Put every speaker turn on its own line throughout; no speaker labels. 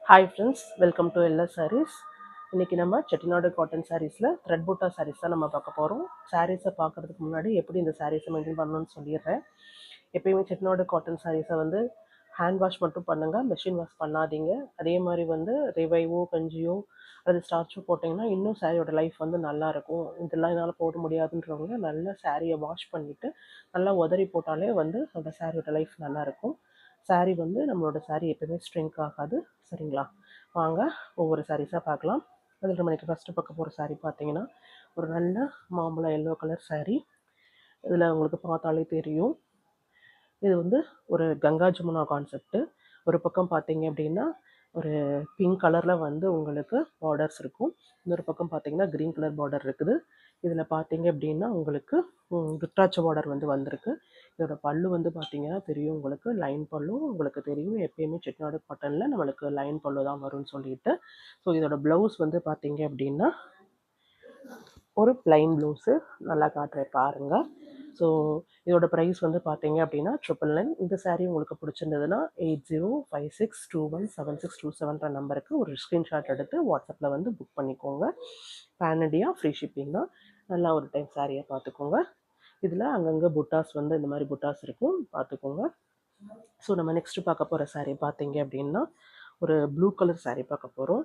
Hi friends, welcome to LS sarees. இன்றைக்கி நம்ம Chettinad cotton சாரீஸில் த்ரெட் பூட்டா சாரீஸ் தான் நம்ம பார்க்க போகிறோம். சாரீஸை பார்க்குறதுக்கு முன்னாடி எப்படி இந்த சாரீஸை மெயின்டைன் பண்ணணும்னு சொல்லிடுறேன். எப்பயுமே செட்டிநாடு காட்டன் சாரீஸை வந்து ஹேண்ட் வாஷ் மட்டும் பண்ணுங்கள், மெஷின் வாஷ் பண்ணாதீங்க. அதே மாதிரி வந்து ரிவைவோ கஞ்சியோ அது ஸ்டார்ச்சோ போட்டிங்கன்னா இன்னும் சாரியோட லைஃப் வந்து நல்லாயிருக்கும். இதெல்லாம் என்னால் போட முடியாதுன்றவங்க நல்லா சாரியை வாஷ் பண்ணிவிட்டு நல்லா உதறி போட்டாலே வந்து அந்த சாரியோட லைஃப் நல்லாயிருக்கும். சாரீ வந்து நம்மளோட சாரீ எப்போயுமே ஸ்ட்ரிங்க் ஆகாது. சரிங்களா? வாங்க ஒவ்வொரு சாரீஸாக பார்க்கலாம். அதில் நம்ம எனக்கு ஃபஸ்ட்டு பார்க்க போகிற சாரீ பார்த்தீங்கன்னா ஒரு நல்ல மாம்பழம் எல்லோ கலர் சாரீ. இதில் உங்களுக்கு பார்த்தாலே தெரியும் இது வந்து ஒரு கங்கா ஜமுனா கான்செப்ட்டு. ஒரு பக்கம் பார்த்தீங்க அப்படின்னா ஒரு பிங்க் கலரில் வந்து உங்களுக்கு பார்டர்ஸ் இருக்கும். இன்னொரு பக்கம் பார்த்தீங்கன்னா க்ரீன் கலர் பார்டர் இருக்குது. இதில் பார்த்தீங்க அப்படின்னா உங்களுக்கு ருத்ராட்ச பார்டர் வந்து வந்திருக்கு. இதோட பல்லு வந்து பார்த்தீங்கன்னா தெரியும் உங்களுக்கு, லைன் பல்லு உங்களுக்கு தெரியும். எப்பயுமே செட்டிநாடு காட்டனில் நம்மளுக்கு லைன் பல்லு தான் வரும்னு சொல்லிட்டு. ஸோ இதோட ப்ளவுஸ் வந்து பார்த்தீங்க அப்படின்னா ஒரு ப்ளைன் ப்ளவுஸு. நல்லா காட்டுறேன் பாருங்கள். ஸோ இதோட ப்ரைஸ் வந்து பார்த்தீங்க அப்படின்னா 999. இந்த சாரீ உங்களுக்கு பிடிச்சிருந்ததுன்னா 8056217627 நம்பருக்கு ஒரு ஸ்க்ரீன்ஷாட் எடுத்து வாட்ஸ்அப்பில் வந்து புக் பண்ணிக்கோங்க. பேன் இண்டியா ஃப்ரீ ஷிப்பிங் தான். நல்லா ஒரு டைம் சாரியை பார்த்துக்கோங்க. இதில் அங்கங்கே புட்டாஸ் வந்து இந்த மாதிரி புட்டாஸ் இருக்கும், பார்த்துக்கோங்க. ஸோ நம்ம நெக்ஸ்ட்டு பார்க்க போகிற சாரீ பார்த்தீங்க அப்படின்னா ஒரு ப்ளூ கலர் சாரீ பார்க்க போகிறோம்.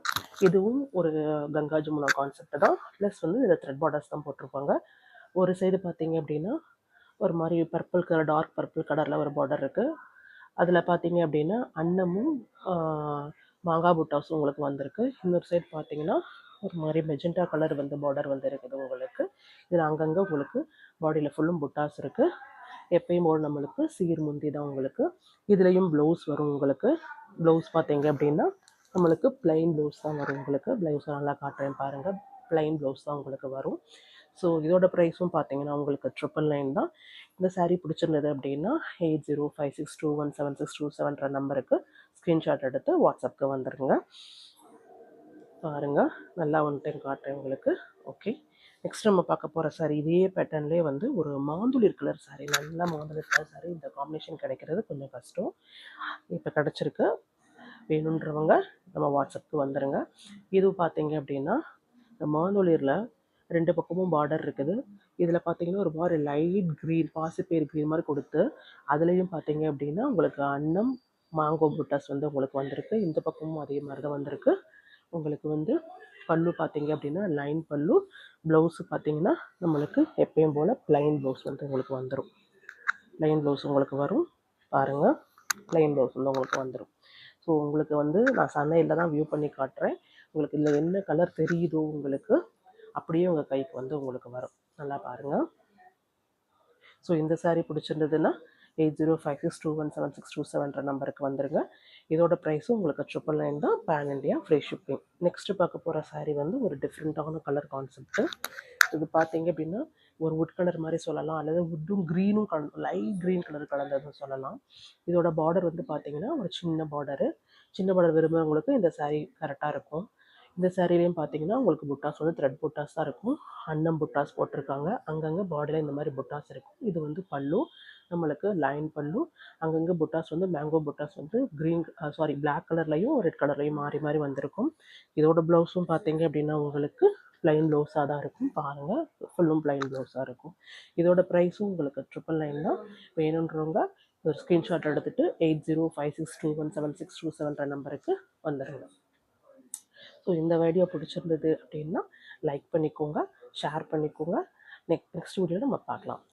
இதுவும் ஒரு கங்கா ஜமுனா கான்செப்ட் தான். ப்ளஸ் வந்து இதில் த்ரெட் பார்டர்ஸ் தான் போட்டிருப்பாங்க. ஒரு சைடு பார்த்தீங்க அப்படின்னா ஒரு மாதிரி பர்பிள் கலர், டார்க் பர்பிள் கலரில் ஒரு பார்டர் இருக்குது. அதில் பார்த்தீங்க அப்படின்னா அன்னமும் மாங்காய் புட்டாஸும் உங்களுக்கு வந்திருக்கு. இன்னொரு சைடு பார்த்தீங்கன்னா ஒரு மாதிரி மெஜெண்டா கலர் வந்து பார்டர் வந்து இருக்குது உங்களுக்கு. இதில் அங்கங்கே உங்களுக்கு பாடியில் ஃபுல்லும் புட்டாஸ் இருக்குது. எப்பயும் போல் நம்மளுக்கு சீர் முந்தி தான் உங்களுக்கு. இதுலேயும் ப்ளவுஸ் வரும் உங்களுக்கு. ப்ளவுஸ் பார்த்தீங்க அப்படின்னா நம்மளுக்கு ப்ளைன் ப்ளவுஸ் தான் வரும் உங்களுக்கு. ப்ளவுஸை நல்லா காட்டுறேன் பாருங்கள். ப்ளைன் ப்ளவுஸ் தான் உங்களுக்கு வரும். ஸோ இதோட ப்ரைஸும் பார்த்தீங்கன்னா உங்களுக்கு 999 தான். இந்த சாரீ பிடிச்சிருந்தது அப்படின்னா 8056217627 நம்பருக்கு ஸ்க்ரீன்ஷாட் எடுத்து வாட்ஸ்அப்புக்கு வந்துடுங்க. பாருங்கள், நல்லா ஒன் டைம் காட்டுறேன் உங்களுக்கு. ஓகே, நெக்ஸ்ட் நம்ம பார்க்க போகிற சாரீ இதே பேட்டர்ன்லேயே வந்து ஒரு மாந்துளிர் கலர் சாரீ. நல்லா மாந்துளிர் கலர் சாரீ. இந்த காம்பினேஷன் கிடைக்கிறது கொஞ்சம் கஷ்டம். இப்போ கிடச்சிருக்கு. வேணுன்றவங்க நம்ம வாட்ஸ்அப்புக்கு வந்துடுங்க. இது பார்த்தீங்க அப்படின்னா இந்த மாந்துளிரில் 2 பக்கமும் பார்டர் இருக்குது. இதில் பார்த்தீங்கன்னா ஒரு மாதிரி லைட் க்ரீன், பாசிப்பயிர் க்ரீன் மாதிரி கொடுத்து அதுலேயும் பார்த்தீங்க அப்படின்னா உங்களுக்கு அன்னம் மாங்கோ புட்டாஸ் வந்து உங்களுக்கு வந்திருக்கு. இந்த பக்கமும் அதே மாதிரி தான் வந்திருக்கு. உங்களுக்கு வந்து பல்லு பார்த்தீங்க அப்படின்னா லைன் பல்லு. ப்ளவுஸு பார்த்தீங்கன்னா நம்மளுக்கு எப்பயும் போல் ப்ளைன் ப்ளவுஸ் வந்து உங்களுக்கு வந்துடும். ப்ளைன் ப்ளவுஸ் உங்களுக்கு வரும் பாருங்கள். ப்ளைன் ப்ளவுஸ் வந்து உங்களுக்கு வந்துடும். ஸோ உங்களுக்கு வந்து நான் சன்னையில் தான் வியூ பண்ணி காட்டுறேன். உங்களுக்கு இதில் என்ன கலர் தெரியுதோ உங்களுக்கு அப்படியே உங்கள் கைக்கு வந்து உங்களுக்கு வரும். நல்லா பாருங்கள். ஸோ இந்த சாரீ பிடிச்சிருந்ததுன்னா 8056217627 நம்பருக்கு வந்துடுங்க. இதோட ப்ரைஸும் உங்களுக்கு 999 தான். Pan India free shipping. Next பார்க்க போகிற சாரீ வந்து ஒரு டிஃப்ரெண்ட்டான கலர் கான்செப்ட்டு. இது பார்த்தீங்க அப்படின்னா ஒரு வுட் கலர் மாதிரி சொல்லலாம், அல்லது வுட்டும் க்ரீனும் லைட் க்ரீன் கலர் கலந்ததுன்னு சொல்லலாம். இதோட பார்டர் வந்து பார்த்தீங்கன்னா ஒரு சின்ன பார்டரு. சின்ன பார்டர் விரும்புகிறவங்களுக்கு இந்த சாரீ கரெக்டாக இருக்கும். இந்த சாரீலையும் பார்த்தீங்கன்னா உங்களுக்கு புட்டாஸ் வந்து த்ரெட் புட்டாஸ் தான் இருக்கும். அன்னம் புட்டாஸ் போட்டிருக்காங்க. அங்கங்கே பாடியில் இந்த மாதிரி புட்டாஸ் இருக்கும். இது வந்து பல்லு, நம்மளுக்கு லைன் பல்லு. அங்கங்கே புட்டாஸ் வந்து மேங்கோ புட்டாஸ் வந்து பிளாக் கலர்லையும் ரெட் கலர்லையும் மாறி மாறி வந்திருக்கும். இதோட ப்ளவுஸும் பார்த்தீங்க அப்படின்னா உங்களுக்கு ப்ளைன் ப்ளவுஸாக தான் இருக்கும். பாருங்கள், ஃபுல்லும் ப்ளைன் ப்ளவுஸாக இருக்கும். இதோட ப்ரைஸும் உங்களுக்கு 999 தான். வேணுன்றவங்க ஒரு ஸ்க்ரீன்ஷாட் எடுத்துகிட்டு 8056217627 நம்பருக்கு வந்துடுங்க. ஸோ இந்த வீடியோ பிடிச்சிருந்தது அப்படின்னா லைக் பண்ணிக்கோங்க, ஷேர் பண்ணிக்கோங்க. நெக்ஸ்ட் வீடியோவில் நம்ம பார்க்கலாம்.